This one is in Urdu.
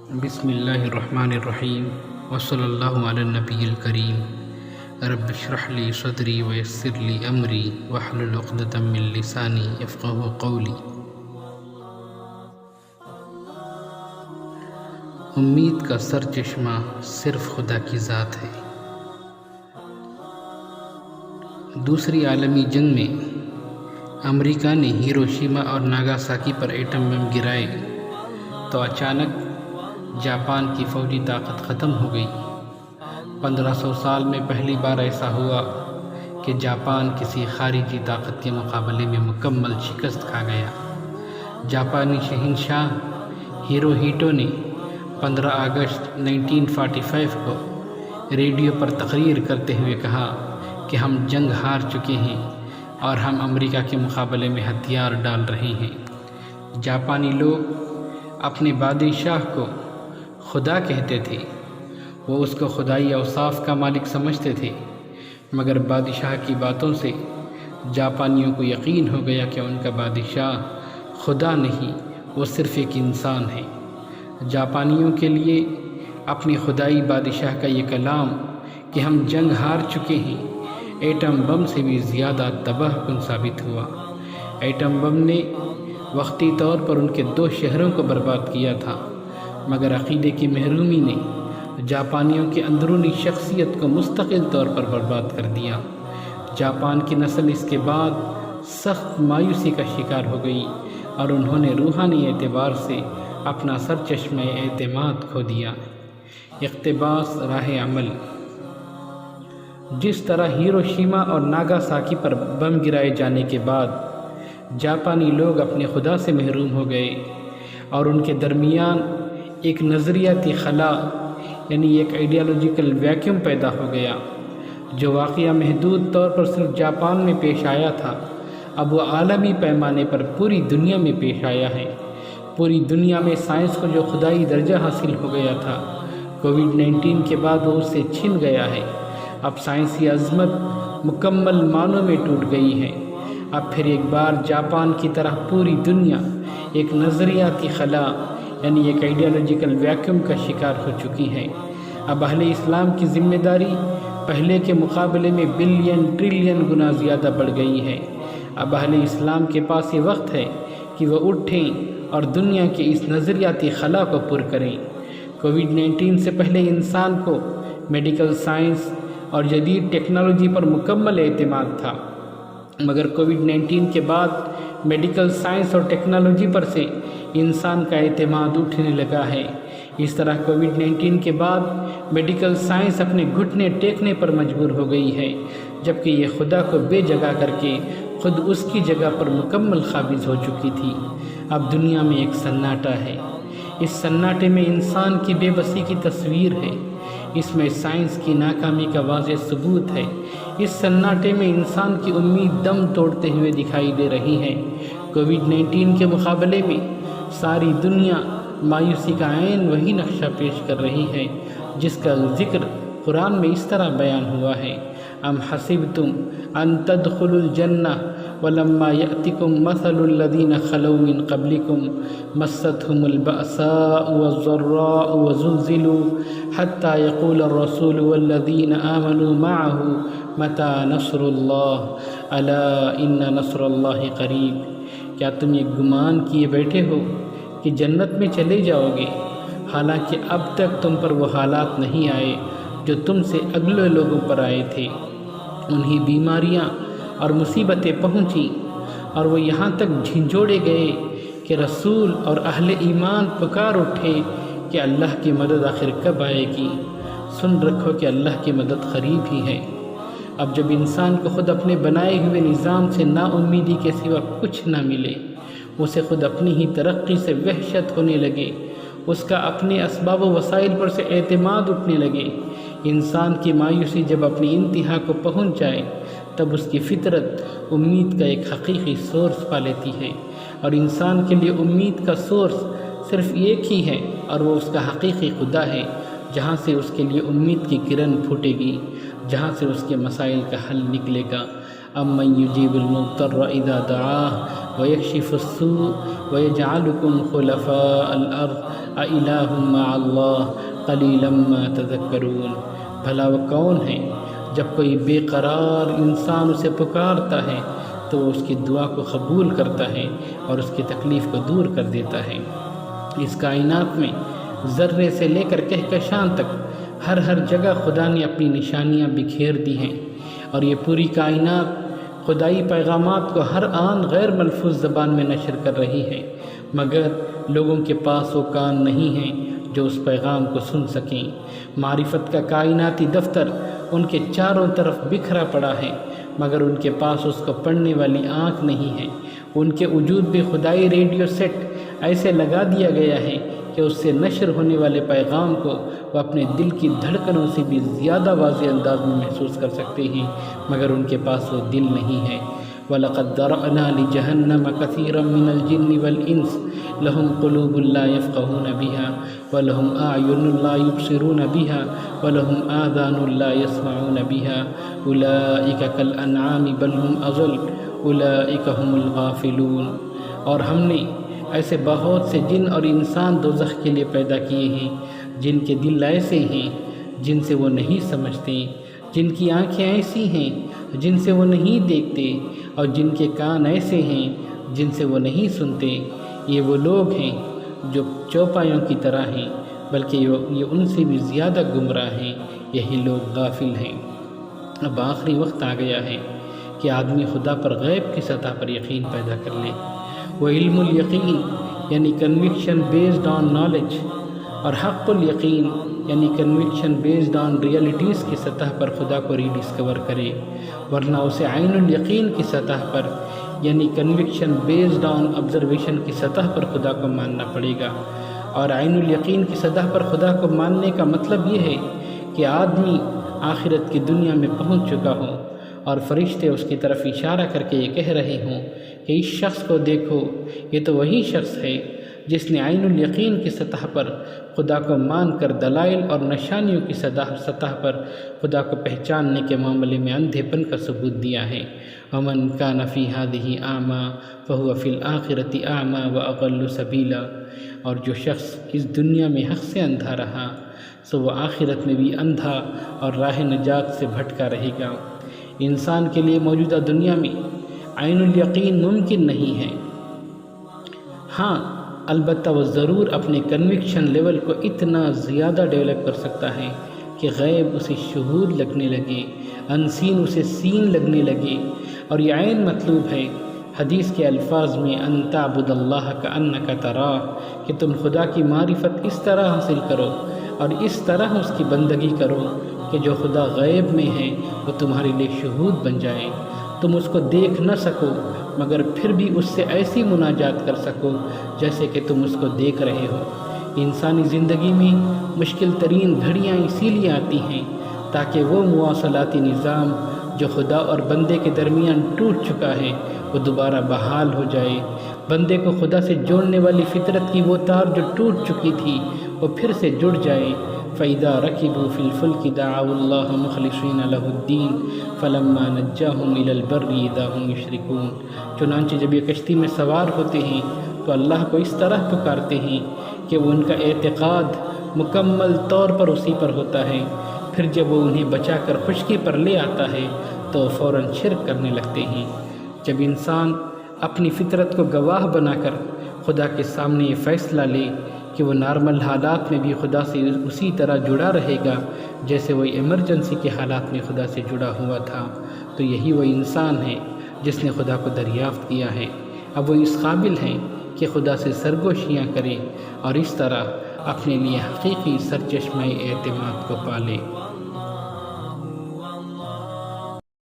بسم اللہ الرحمن الرحیم وصلی اللہ علی النبی الکریم رب اشرح لی صدری ویسر لی امری واحلل عقدۃ من لسانی یفقہوا قولی۔ امید کا سر چشمہ صرف خدا کی ذات ہے۔ دوسری عالمی جنگ میں امریکہ نے ہیروشیما اور ناگاساکی پر ایٹم بم گرائے تو اچانک جاپان کی فوجی طاقت ختم ہو گئی۔ 1500 سال میں پہلی بار ایسا ہوا کہ جاپان کسی خارجی طاقت کے مقابلے میں مکمل شکست کھا گیا۔ جاپانی شہنشاہ ہیروہیٹو نے 15 اگست 1945 کو ریڈیو پر تقریر کرتے ہوئے کہا کہ ہم جنگ ہار چکے ہیں اور ہم امریکہ کے مقابلے میں ہتھیار ڈال رہے ہیں۔ جاپانی لوگ اپنے بادشاہ کو خدا کہتے تھے، وہ اس کو خدائی اوصاف کا مالک سمجھتے تھے، مگر بادشاہ کی باتوں سے جاپانیوں کو یقین ہو گیا کہ ان کا بادشاہ خدا نہیں، وہ صرف ایک انسان ہے۔ جاپانیوں کے لیے اپنی خدائی بادشاہ کا یہ کلام کہ ہم جنگ ہار چکے ہیں ایٹم بم سے بھی زیادہ تباہ کن ثابت ہوا۔ ایٹم بم نے وقتی طور پر ان کے 2 شہروں کو برباد کیا تھا، مگر عقیدے کی محرومی نے جاپانیوں کی اندرونی شخصیت کو مستقل طور پر برباد کر دیا۔ جاپان کی نسل اس کے بعد سخت مایوسی کا شکار ہو گئی اور انہوں نے روحانی اعتبار سے اپنا سرچشمہ اعتماد کھو دیا۔ اقتباس راہ عمل: جس طرح ہیروشیما اور ناگاساکی پر بم گرائے جانے کے بعد جاپانی لوگ اپنے خدا سے محروم ہو گئے اور ان کے درمیان ایک نظریاتی خلا یعنی ایک آئیڈیالوجیکل ویکیوم پیدا ہو گیا، جو واقعہ محدود طور پر صرف جاپان میں پیش آیا تھا، اب وہ عالمی پیمانے پر پوری دنیا میں پیش آیا ہے۔ پوری دنیا میں سائنس کو جو خدائی درجہ حاصل ہو گیا تھا، کووڈ-19 کے بعد وہ اس سے چھن گیا ہے۔ اب سائنسی عظمت مکمل معنوں میں ٹوٹ گئی ہے۔ اب پھر ایک بار جاپان کی طرح پوری دنیا ایک نظریاتی خلا یعنی ایک آئیڈیالوجیکل ویکیوم کا شکار ہو چکی ہے۔ اب اہل اسلام کی ذمہ داری پہلے کے مقابلے میں بلین ٹریلین گنا زیادہ بڑھ گئی ہے۔ اب اہل اسلام کے پاس یہ وقت ہے کہ وہ اٹھیں اور دنیا کے اس نظریاتی خلا کو پر کریں۔ کووڈ-19 سے پہلے انسان کو میڈیکل سائنس اور جدید ٹیکنالوجی پر مکمل اعتماد تھا، مگر کووڈ-19 کے بعد میڈیکل سائنس اور ٹیکنالوجی پر سے انسان کا اعتماد اٹھنے لگا ہے۔ اس طرح کووڈ-19 کے بعد میڈیکل سائنس اپنے گھٹنے ٹیکنے پر مجبور ہو گئی ہے، جبکہ یہ خدا کو بے جگہ کر کے خود اس کی جگہ پر مکمل قابض ہو چکی تھی۔ اب دنیا میں ایک سناٹا ہے۔ اس سناٹے میں انسان کی بے بسی کی تصویر ہے، اس میں سائنس کی ناکامی کا واضح ثبوت ہے۔ اس سناٹے میں انسان کی امید دم توڑتے ہوئے دکھائی دے رہی ہے۔ کووڈ-19 کے مقابلے میں ساری دنیا مایوسی کا عین وہی نقشہ پیش کر رہی ہے جس کا ذکر قرآن میں اس طرح بیان ہوا ہے: ام حسبتم ان تدخلوا الجنہ ولما یأتکم مثل الذین خلوا من قبلکم مستهم البأساء والضراء وزلزلوا حتى يقول الرسول والذین آمنوا معه متى نصر اللہ الا ان نصر اللہ قریب۔ کیا تم یہ گمان کیے بیٹھے ہو کہ جنت میں چلے جاؤ گے، حالانکہ اب تک تم پر وہ حالات نہیں آئے جو تم سے اگلے لوگوں پر آئے تھے؟ انہیں بیماریاں اور مصیبتیں پہنچیں اور وہ یہاں تک جھنجھوڑے گئے کہ رسول اور اہل ایمان پکار اٹھے کہ اللہ کی مدد آخر کب آئے گی؟ سن رکھو کہ اللہ کی مدد قریب ہی ہے۔ اب جب انسان کو خود اپنے بنائے ہوئے نظام سے نا امیدی کے سوا کچھ نہ ملے، اسے خود اپنی ہی ترقی سے وحشت ہونے لگے، اس کا اپنے اسباب و وسائل پر سے اعتماد اٹھنے لگے، انسان کی مایوسی جب اپنی انتہا کو پہنچ جائے، تب اس کی فطرت امید کا ایک حقیقی سورس پا لیتی ہے، اور انسان کے لیے امید کا سورس صرف ایک ہی ہے، اور وہ اس کا حقیقی خدا ہے، جہاں سے اس کے لیے امید کی کرن پھوٹے گی، جہاں سے اس کے مسائل کا حل نکلے گا۔ امن یجیب المضطر اذا دعاہ ویکشف السوء ویجعلکم خلفاء الارض اِلٰہٌ مع اللہ قلیلا ما تذکرون، بھلا وہ کون ہے جب کوئی بے قرار انسان اسے پکارتا ہے تو وہ اس کی دعا کو قبول کرتا ہے اور اس کی تکلیف کو دور کر دیتا ہے۔ اس کائنات میں ذرے سے لے کر کہکشان تک ہر جگہ خدا نے اپنی نشانیاں بکھیر دی ہیں، اور یہ پوری کائنات خدائی پیغامات کو ہر آن غیر ملفوظ زبان میں نشر کر رہی ہے، مگر لوگوں کے پاس وہ کان نہیں ہیں جو اس پیغام کو سن سکیں۔ معرفت کا کائناتی دفتر ان کے چاروں طرف بکھرا پڑا ہے، مگر ان کے پاس اس کو پڑھنے والی آنکھ نہیں ہے۔ ان کے وجود بھی خدائی ریڈیو سیٹ ایسے لگا دیا گیا ہے کہ اس سے نشر ہونے والے پیغام کو وہ اپنے دل کی دھڑکنوں سے بھی زیادہ واضح انداز میں محسوس کر سکتے ہیں، مگر ان کے پاس وہ دل نہیں ہے۔ وَلَقَدْ ذَرَأْنَا لِجَهَنَّمَ كَثِيرًا مِّنَ الْجِنِّ وَالْإِنسِ لَهُمْ قُلُوبٌ لَّا يَفْقَهُونَ بِهَا وَلَهُمْ أَعْيُنٌ لَّا يُبْصِرُونَ بِهَا وَلَهُمْ آذَانٌ لَّا يَسْمَعُونَ بِهَا أُولَٰئِكَ كَالْأَنْعَامِ بَلْ هُمْ أَضَلُّ أُولَٰئِكَ هُمُ الْغَافِلُونَ۔ اور ہم نے ایسے بہت سے جن اور انسان دوزخ کے لیے پیدا کیے ہیں جن کے دل ایسے ہیں جن سے وہ نہیں سمجھتے، جن کی آنکھیں ایسی ہیں جن سے وہ نہیں دیکھتے، اور جن کے کان ایسے ہیں جن سے وہ نہیں سنتے۔ یہ وہ لوگ ہیں جو چوپایوں کی طرح ہیں، بلکہ یہ ان سے بھی زیادہ گمراہ ہیں، یہی لوگ غافل ہیں۔ اب آخری وقت آ گیا ہے کہ آدمی خدا پر غیب کی سطح پر یقین پیدا کر لے۔ وہ علم الیقین یعنی کنوکشن بیسڈ آن نالج، اور حق الیقین یعنی کنوکشن بیسڈ آن ریئلٹیز کی سطح پر خدا کو ری ڈسکور کرے، ورنہ اسے عین الیقین کی سطح پر یعنی کنوکشن بیسڈ آن آبزرویشن کی سطح پر خدا کو ماننا پڑے گا۔ اور عین الیقین کی سطح پر خدا کو ماننے کا مطلب یہ ہے کہ آدمی آخرت کی دنیا میں پہنچ چکا ہو اور فرشتے اس کی طرف اشارہ کر کے یہ کہہ رہے ہوں کہ اس شخص کو دیکھو، یہ تو وہی شخص ہے جس نے عین الیقین کی سطح پر خدا کو مان کر دلائل اور نشانیوں کی سطح پر خدا کو پہچاننے کے معاملے میں اندھے پن کا ثبوت دیا ہے۔ وَمَنْ كَانَ فِي هَذِهِ أَعْمَىٰ فَهُوَ فِي الْآخِرَةِ أَعْمَىٰ وَأَضَلُّ سَبِيلًا، اور جو شخص اس دنیا میں حق سے اندھا رہا سو وہ آخرت میں بھی اندھا اور راہ نجات سے بھٹکا رہے گا۔ انسان کے لیے موجودہ دنیا میں عین الیقین ممکن نہیں ہے، ہاں البتہ وہ ضرور اپنے کنوکشن لیول کو اتنا زیادہ ڈیولپ کر سکتا ہے کہ غیب اسے شہود لگنے لگے، انسین اسے سین لگنے لگے، اور یہ عین مطلوب ہے۔ حدیث کے الفاظ میں ان تعبد اللہ کأنک تراہ، کہ تم خدا کی معرفت اس طرح حاصل کرو اور اس طرح اس کی بندگی کرو کہ جو خدا غیب میں ہے وہ تمہارے لیے شہود بن جائے۔ تم اس کو دیکھ نہ سکو مگر پھر بھی اس سے ایسی مناجات کر سکو جیسے کہ تم اس کو دیکھ رہے ہو۔ انسانی زندگی میں مشکل ترین گھڑیاں اسی لیے آتی ہیں تاکہ وہ مواصلاتی نظام جو خدا اور بندے کے درمیان ٹوٹ چکا ہے وہ دوبارہ بحال ہو جائے، بندے کو خدا سے جوڑنے والی فطرت کی وہ تار جو ٹوٹ چکی تھی وہ پھر سے جڑ جائے۔ فَإِذَا رَكِبُوا فِي الْفُلْكِ دَعَوُا اللَّهَ مُخْلِصِينَ لَهُ الدِّينَ فَلَمَّا نَجَّاهُمْ إِلَى الْبَرِّ إِذَا هُمْ يُشْرِكُونَ، چنانچہ جب یہ کشتی میں سوار ہوتے ہیں تو اللہ کو اس طرح پکارتے ہیں کہ وہ ان کا اعتقاد مکمل طور پر اسی پر ہوتا ہے، پھر جب وہ انہیں بچا کر خشکی پر لے آتا ہے تو فوراً شرک کرنے لگتے ہیں۔ جب انسان اپنی فطرت کو گواہ بنا کر خدا کے سامنے یہ فیصلہ لے کہ وہ نارمل حالات میں بھی خدا سے اسی طرح جڑا رہے گا جیسے وہ ایمرجنسی کے حالات میں خدا سے جڑا ہوا تھا، تو یہی وہ انسان ہے جس نے خدا کو دریافت کیا ہے۔ اب وہ اس قابل ہے کہ خدا سے سرگوشیاں کرے اور اس طرح اپنے لیے حقیقی سرچشمہ اعتماد کو پالے۔